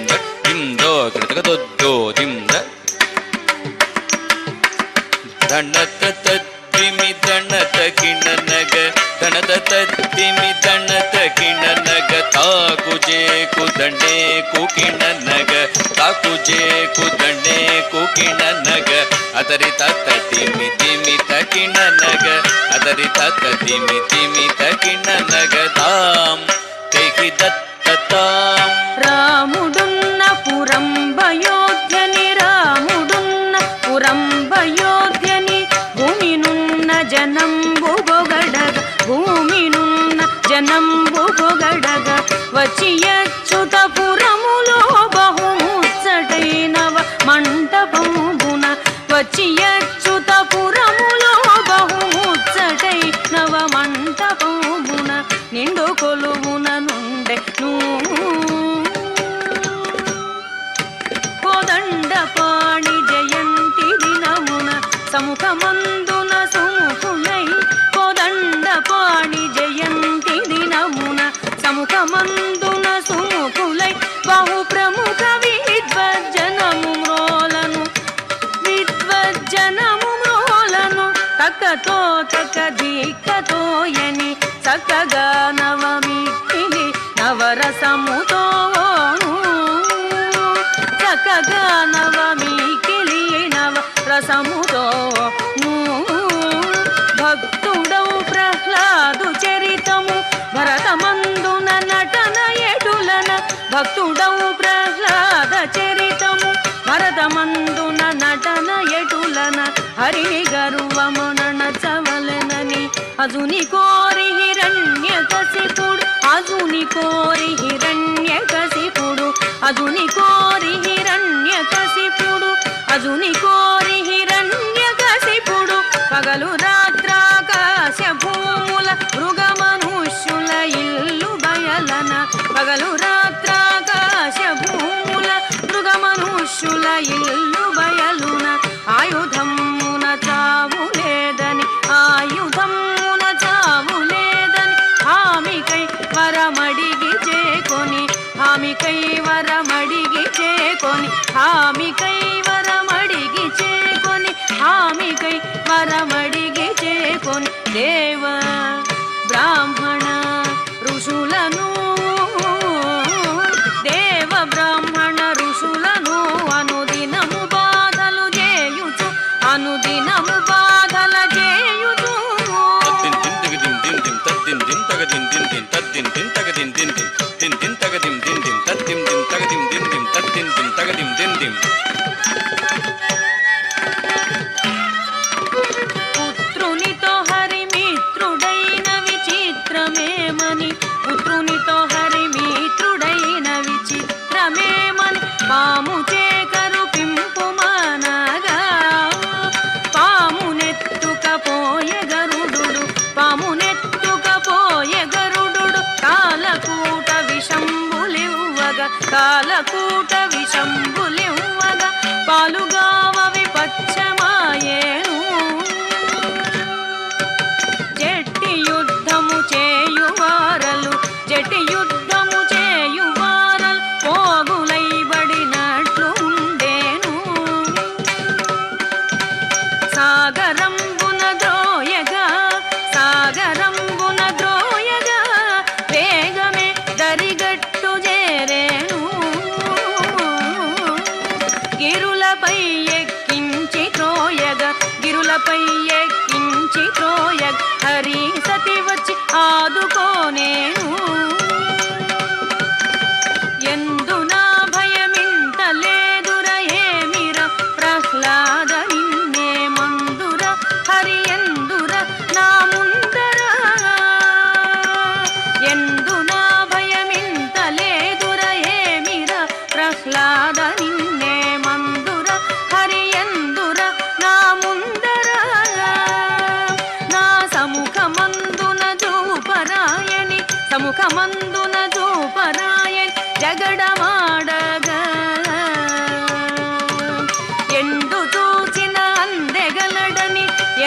దో కిడతక దొద్దో దిం దండత తద్దిమి దండత కిణనగ దండత తద్దిమి దండత కిణనగ తాకుజేకు దండేకు కిణనగ తాకుజేకు దండేకు కిణనగ అతరి తత తిమి తిమి తకిణనగ అతరి తత తిమి తిమి తకిణనగ తాం తేకి దత్తతాం రాముడున్న పురంబయోధ్యని రాముడున్న పురంబయోధ్యని భూమినున్న జనంబు బొగడగ భూమినున్న జనంబు బొగడగ వచ్చి అచ్యుత పురములో బహుముచ్చటైనవ మంటపమున వచ్చి అచ్యుత పురములో బహుముచ్చటైనవ మంటపమున నిండు కొలువున నుండే కోదండపాణి జయంతి దినమున సముఖమందున సుముఖులై కోదండపాణి జయంతి దినమున సముఖమందున సుముఖులై బహు ప్రముఖ విద్వజ్జనము మ్రోలను తక్కతో తక్క దిక్కతోయని చక్కగా నవమిక్కిలి నవరసముతోను చక్కగా నవమిక్కిలి నవరసముతోను భక్తుడౌ ప్రహ్లాదు చరితము భరతమందున నటన ఎడులన భక్తుడౌ ప్రహ్లాద చరితము భరతమందున నటన ఎటులన హరిని గర్వమున చవలనని అజుని కోరి హిరణ్యకశిపుడు అజుని కోరి హిరణ్యకశిపుడు అజుని కోరి హిరణ్యకశిపుడు అజుని కోరి హిరణ్యకశిపుడు పగలు రాత్రాకాశ భూముల మృగమనుష్యుల ఇల్లు బయలన పగలు రాత్రాకాశ భూముల మృగమనుష్యుల ఇల్లు బయలున ఆయుధమున చావు లేదని ఆయుధమున చావు లేదని హామికై వరమడిగి చేకొని హామికై వరమడిగి చేకొని హామికై వరమడిగి చేకొని హామికై వరమడిగి చేకొని దేవ బ్రాహ్మణ ఋషులను దేవ బ్రాహ్మణ ఋషులను అనుదినము బాధలు చేయుచు అనుదినము బాధల చేయుచు తద్దిన్ తింతగదిం దిందిం తద్దిన్ తింతగదిం దిందిం తద్దిన్ తింతగదిం దిందిం తిన్ తింతగదిం దిందిం తద్దిం తింతగదిం దిందిం తద్దిన్ తింతగదిం దిందిం పుత్రునితో హరిమిత్రుడైన విచిత్రమేమని పుత్రునితో హరిమిత్రుడైన విచిత్రమేమని పాము చేకరు పింపు మానగా పామునెత్తుకపోయే గరుడు పామునెత్తుకపోయే గరుడు కాలకూట విషంబులివ్వగా కాలకూట విషంబులివ్వగా పాలుగావ విపచ్చమాయేను జట్టి యుద్ధము చేయువారలు జట్టి యుద్ధము చేయువారలు పోగులైబడినట్లు ఉండేను సాగరంబున ద్రోయగా సాగరంబున ద్రోయగా వేగమే దరిగట్టు చేరేను గిరులపై ఎక్కించి త్రోయగా గిరులపై ఎక్కించి త్రోయగ హరి సతి వచ్చి ఆదుకోనేను ఎందునా భయమింతలేదుర ఏమిర ప్రహ్లాద నిన్నే మందుర హరి ఎందుర నా ముందర ఎందునా భయమింతలేదుర ఏమిర ప్రహ్లాద నిన్నే మందుర హరి ఎందుర నా ముందర నా సముఖమందున జూపరాయని సముఖమందున జూపరాయని జగడమాడ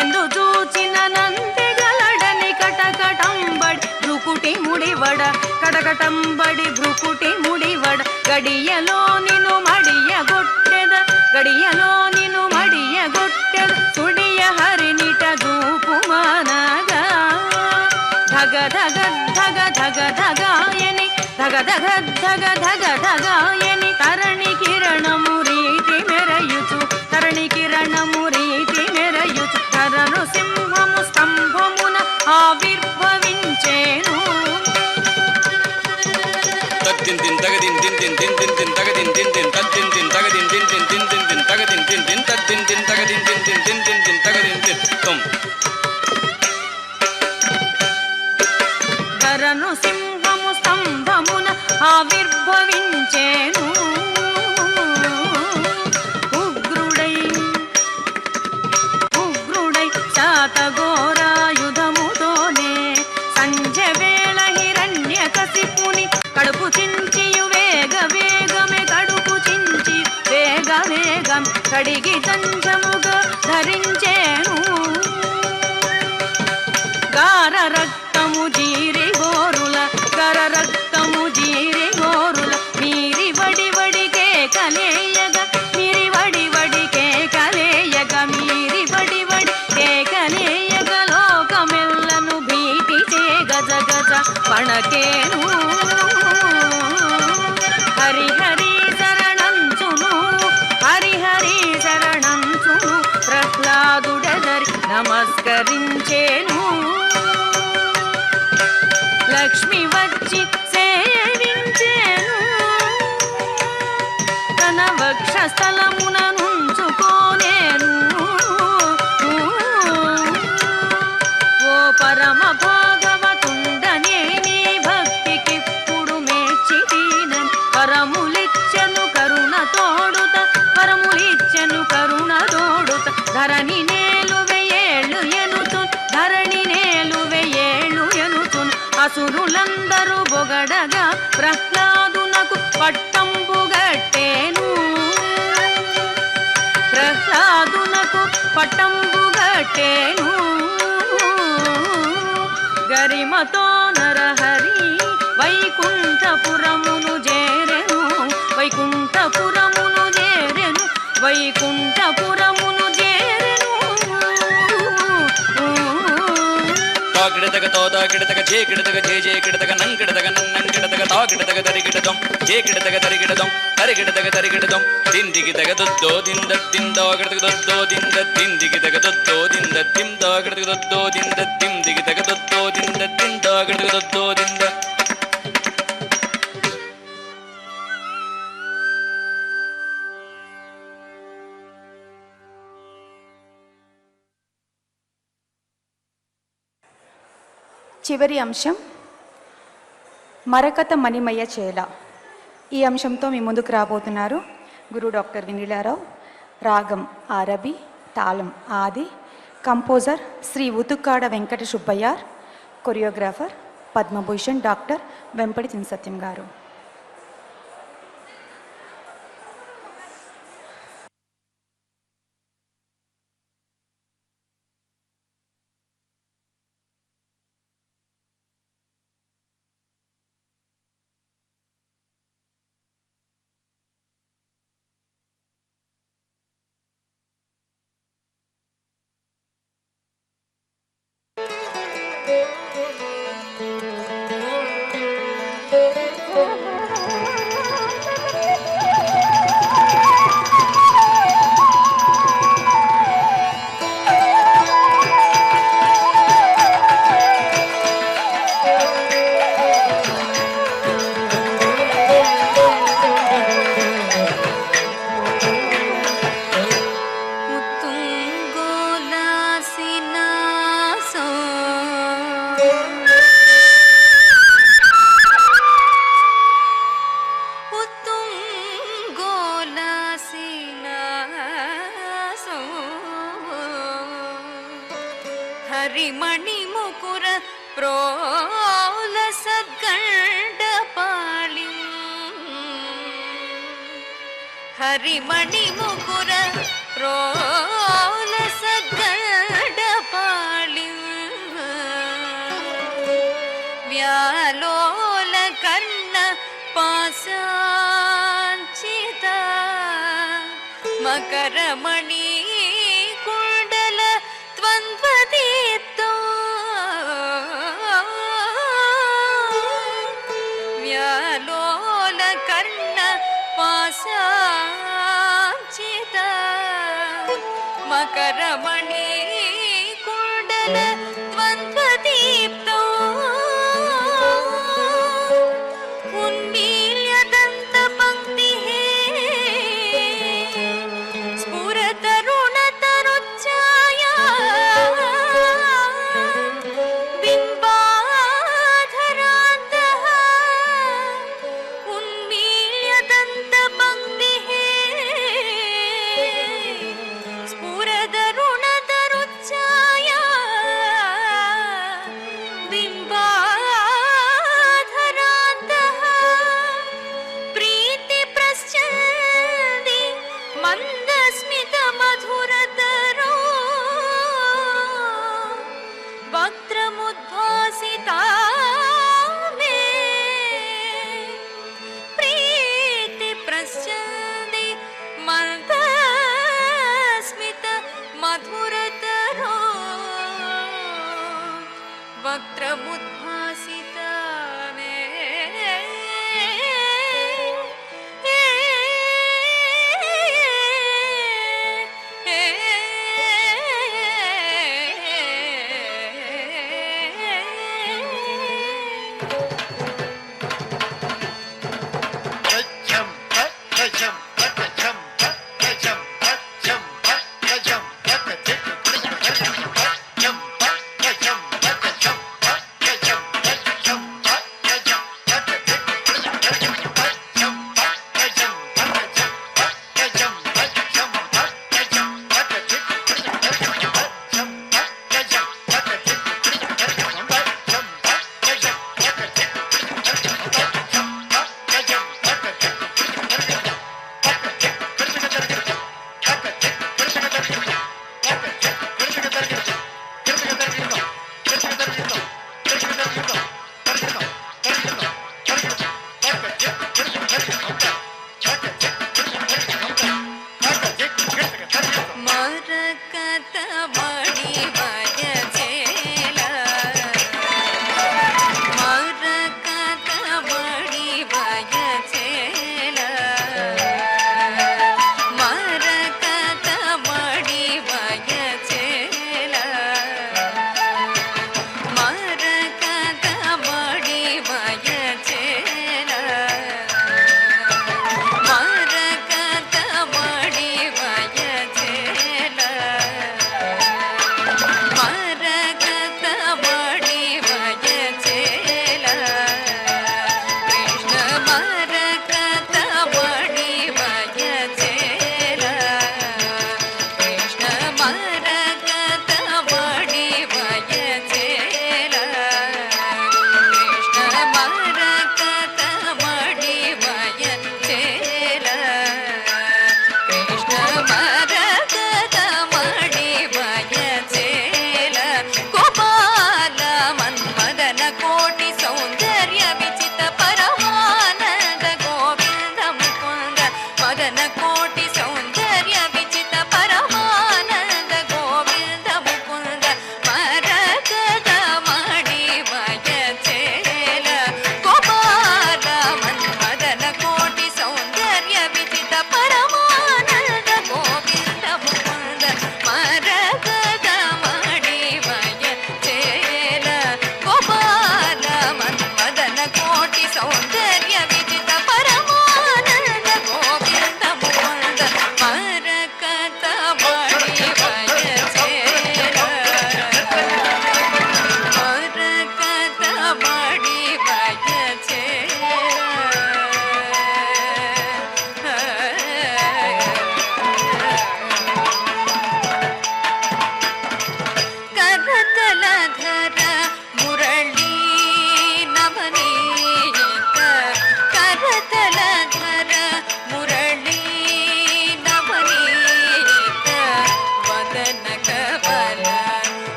ಎಂದು చూచిన నందెగలడని కటకటంబడి భ్రుకుటి ముడివడ కటకటంబడి భ్రుకుటి ముడివడ గడియలో నిను మడియగొట్టెద గడియలో నిను మడియగొట్టెద సుడియ హరినిట దూపుమానగా ధగ ధగ ధగ ధగ ధగాయని ధగ ధగ ధగ ధగ ధగాయని తరణి కిరణము రీతి మెరయుచు తరణి కిరణము రీతి మెరయుచు ధరను సింహము స్తంభమున ఆవిర్భవించేను తద్దిన్ దిన్ తగదిన్ దిన్ దిన్ దిన్ దిన్ దిన్ తగదిన్ దిన్ దిన్ తద్దిన్ దిన్ తగదిన్ దిన్ దిన్ దిన్ దిన్ దిన్ తగదిన్ దిన్ దిన్ తద్దిన్ దిన్ తగదిన్ దిన్ దిన్ దిన్ దిన్ దిన్ తగదిన్ దిన్ తుమ్ ధరను సింహము స్తంభమున ఆవిర్భవించేను ఉగ్రుడై ఉగ్రుడై శాతఘోరాయుధముతోనే సంధ్య వేళ హిరణ్యకశిపుని కడుపు చించియు వేగ వేగమే కడుపు చించి వేగ వేగం కడిగి దంచముగా ధరించేను గార రక్తము జీరి గోరుల గర రక్తము జీరి గోరుల మీరి వడి వడికే కలేయగ మీరి వడి వడికే కలేయగ మీరి వడి వడికే కలేయగ లోకమెల్లను భీతి చే గజ గజ పణకేను హరి హరి శరణంచును హరి హరి శరణంచును ప్రహ్లాదుడెదరి నమస్కరించేను లక్ష్మి వచ్చి సేవించేను తన వక్షస్థలమున నుంచుకోనేను ఓ పరమ భాగవతుండనే నీ భక్తికిప్పుడు మెచ్చితీనని పరములిచ్చెను కరుణ తోడుత పరములిచ్చెను కరుణ తోడుత ధరణి నేలు వెయ్యేళ్ళు ఎనుతు ధరణి నేలు వెయ్యేళ్ళు ఎనుతు అసురులందరూ బొగడగా ప్రహ్లాదునకు పట్టంబుగట్టేను ప్రహ్లాదునకు పట్టంబుగట్టేను గరిమతో నరహరి వైకుంఠపురమును చేరెను వైకుంఠపురమును చేరెను వైకుంఠపురమును చేరెను తాకిడతగ తోతాకిడతగ చేకిడతగ చేకిడతగ నంకిడతగ నన్నంకిడతగ తాకిడతగ తరికిడదం చేకిడతగ తరికిడదం తరికిడతగ తరికిడదం దిందికి తగ దొద్దో దింద దిందాకిడతగ దొద్దో దింద దిందికి తగ దొద్దో దింద దిందాకిడతగ దొద్దో దింద దిందికి తగ దొద్దో దింద దిందాకిడతగ దొద్దో దింద చివరి అంశం మరకత మణిమయ్య చేల. ఈ అంశంతో మీ ముందుకు రాబోతున్నారు గురు డాక్టర్ వినీలారావు. రాగం ఆరబి, తాళం ఆది, composer Shri Uthukkada Venkata Subbaiyar, choreographer Padmabhushan doctor Vempati Chinasatyam గారు. ಹರಿಮಣಿ ಮುಕುರ ಪ್ರೋಲ ಸದ್ಗಂಡ ಪಾಳಿ ಹರಿಮಣಿ ಮುಕುರ ಪ್ರೋಲ ಸದ್ಗಂಡ ಪಾಸಾಂಚಿತ ಮಕರಮಣಿ ಕುಂಡಲ ದ್ವಂದ್ವದೀಪ್ತೋ ವ್ಯಾಲೋಲ ಕರ್ಣ ಪಾಸಾಂಚಿತ ಮಕರಮಣಿ ಕುಂಡಲ ದ್ವಂದ್ವದೀಪ್ತೋ ಉನ್ಮೀಲ್ಯದಂತ ಪಂಕ್ತಿಃ ಸ್ಫುರತರುಣತರುಚ್ಛಾಯಾ ಬಿಂಬಾಧರಾಂತಃ ಉನ್ಮೀಲ್ಯದಂತ ಪಂಕ್ತಿಃ ಸ್ಫುರತರುಣತರುಚ್ಛಾಯಾ ಬಿಂಬಾಧರಾಂತಃ ಪ್ರೀತಿ ಪ್ರಶ್ಚಂದಿ ಮಂದಸ್ಮಿತ ಮಧುರತರೋ ವಕ್ತ್ರಮುದ್ಭಾಸಿತಾ ಮೇ ಪ್ರೀತಿ ಪ್ರಶ್ಚಂದಿ ಮಂದಸ್ಮಿತ ಮಧುರತರೋ ವಕ್ತ್ರಮುದ್ಭಾಸಿತಾ ಮೇ ಮರಕತ ಮಡಿ ಬಯಚೇಲ ಮರಕತ ಮಡಿ ಬಯಚೇಲ ಮರಕತ ಮಡಿ ಬಯಚೇಲ ಮರಕತ ಮಡಿ ಬಯಚೇಲ ಮರಕತ ಮಡಿ ಬಯಚೇಲ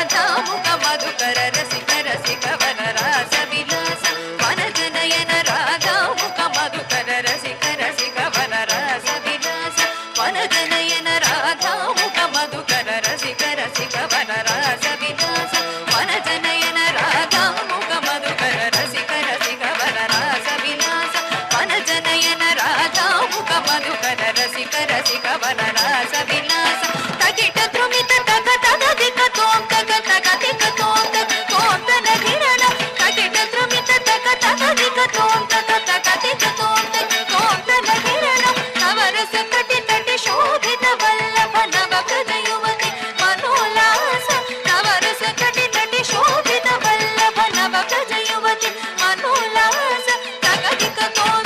రాధాముఖ మధుకర రసిక రసిక వన రాస విలాస వనజనయన రాధాముఖ మధుకర రసిక రసిక వన రాస విలాస వనజనయన రాధాముఖ మధుకర రసిక రసిక వన రాస విలాస వనజనయన రాధాముఖ మధుకర రసిక రసిక వన రాస విలాస వనజనయన రాధాముఖ మధుకర రసిక రసిక వన రాస విలాస తగిట ధ్రుమిత తగ తగ దిక తోం తగ తగ దిక తోం తగ తోం తన ధిరణ తగిట ధ్రుమిత తగ తగ దిక తోం తగ తగ దిక తోం తగ తోం తన ధిరణ నవరస తటి తటి శోభిత వల్లభ నవ ప్రజ యువతి మనోల్లాస నవరస తటి తటి శోభిత వల్లభ నవ ప్రజ యువతి మనోల్లాస తగ దిక తోం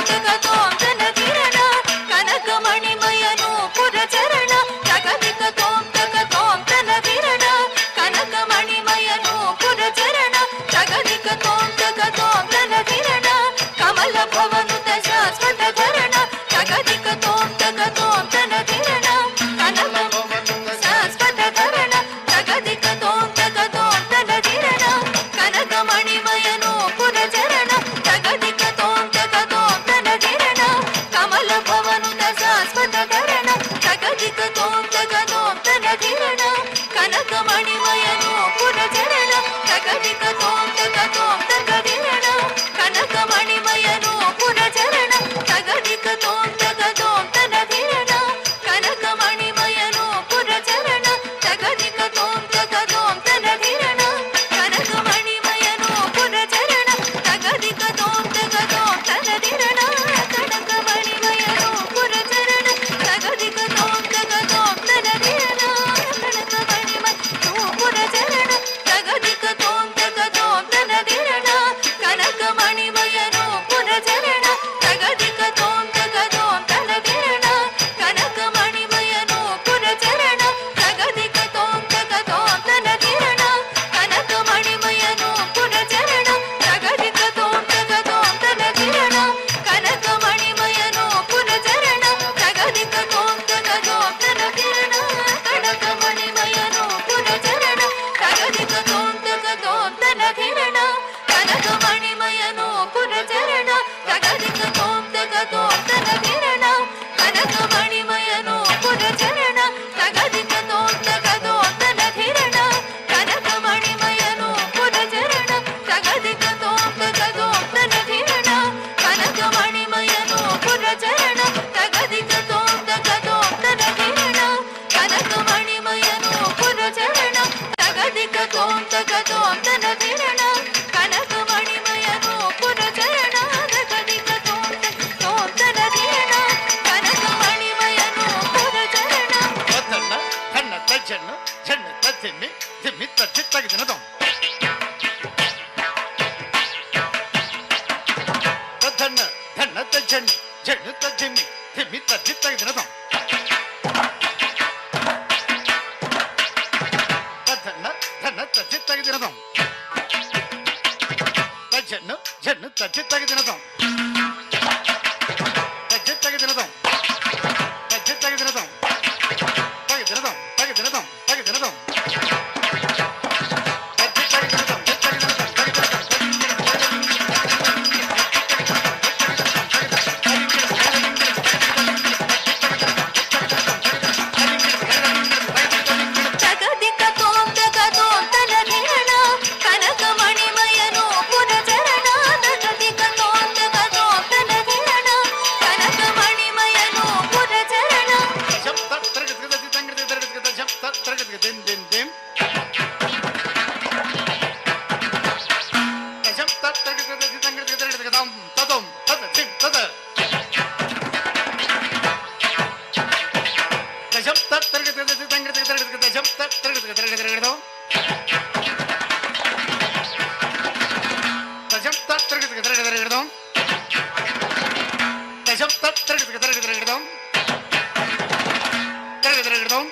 తన ధిరణ కనకమణిమయను పురచరణ తగ దిక తోం తన ధిరణ కనకమణిమయను పురచరణ తగ దిక తోం తన ధిరణ కమల భవనుత శాశ్వత ధరణ తగ దిక తోం తన ధిరణ కనక శాశ్వత ధరణ తగ దిక తోం తన ధిరణ కనకమణిమయను పురచరణ తగ దిక తోం తన ధిరణ కమల భవనుత శాశ్వత ధరణ తగ దిక తోం తన ధిరణ కనకమణిమయను పురచరణ తగ దిక తోం తన ధిరణ కనకమణిమయను పురచరణ తగ దిక తోం తన ధిరణ కనకమణిమయను పురచరణ తగ దిక తోం తన ధిరణ కనకమణిమయను పురచరణ తగ దిక తోం తన ధిరణ కనకమణిమయను పురచరణ తగ దిక తోం తన ధిరణ కనకమణిమయను పురచరణ తగ దిక తోం తన ధిరణ కనకమణిమయను పురచరణ తగ దిక తోం తన ధిరణ కనకమణిమయను పురచరణ తగ దిక తోం తన ధిరణ కనకమణిమయను పురచరణ తగ దిక తోం తన ధిరణ కనకమణిమయను పురచరణ తగ దిక తోం తన ధిరణ కనకమణిమయను పురచరణ తగ దిక తోం తన ధిరణ కనకమణిమయను పురచరణ తగ దిక తోం తన ధిరణ కనకమణిమయను పురచరణ తగ దిక తోం తన ధిరణ కనకమణిమయను పురచరణ తగ దిక తోం తన ధిరణ కనకమణిమయను పురచరణ తగ దిక తోం తన ధిరణ కనకమణిమయను పురచరణ తగ దిక తోం తన ధిరణ కనకమణిమయను పురచరణ తగ దిక తోం తన ధిరణ కనకమణిమయను పురచరణ వద్దన్న కన్న తజ్జన్ను జన్ను తజ్జిమ్మి జిమ్మి తజ్జి తగిదినదం వద్దన్న కన్న తజ్జన్ను జన్ను తజ్జిమ్మి జిమ్మి తజ్జి తగిదినదం వద్దన్న కన్న తజ్జి తగిదినదం తజ్జన్ను జన్ను తజ్జి తగిదినదం తజ్జి తగిదినదం తజ్జి తగిదినదం తగిదినదం తగిదినదం తగిదినదం తజ్జి తగిదినదం తగ దిక తోం తన ధిరణ కనకమణిమయను పురచరణ తగ దిక తోం తన ధిరణ కనకమణిమయను పురచరణ జప్త తరగతి గది తంగడి తరగతి గది జప్త తరగతి గది దిన్ దిన్ జప్త తరగతి గది తంగడి తరగతి గదం తదం తద దిన్ తద జప్త తరగతి గది తంగడి తరగతి గది జప్త తరగతి గది తరగతి గదం జప్త తరగతి గది తరగతి గదం జప్త తరగతి గది తరగతి గదం తరగతి గదం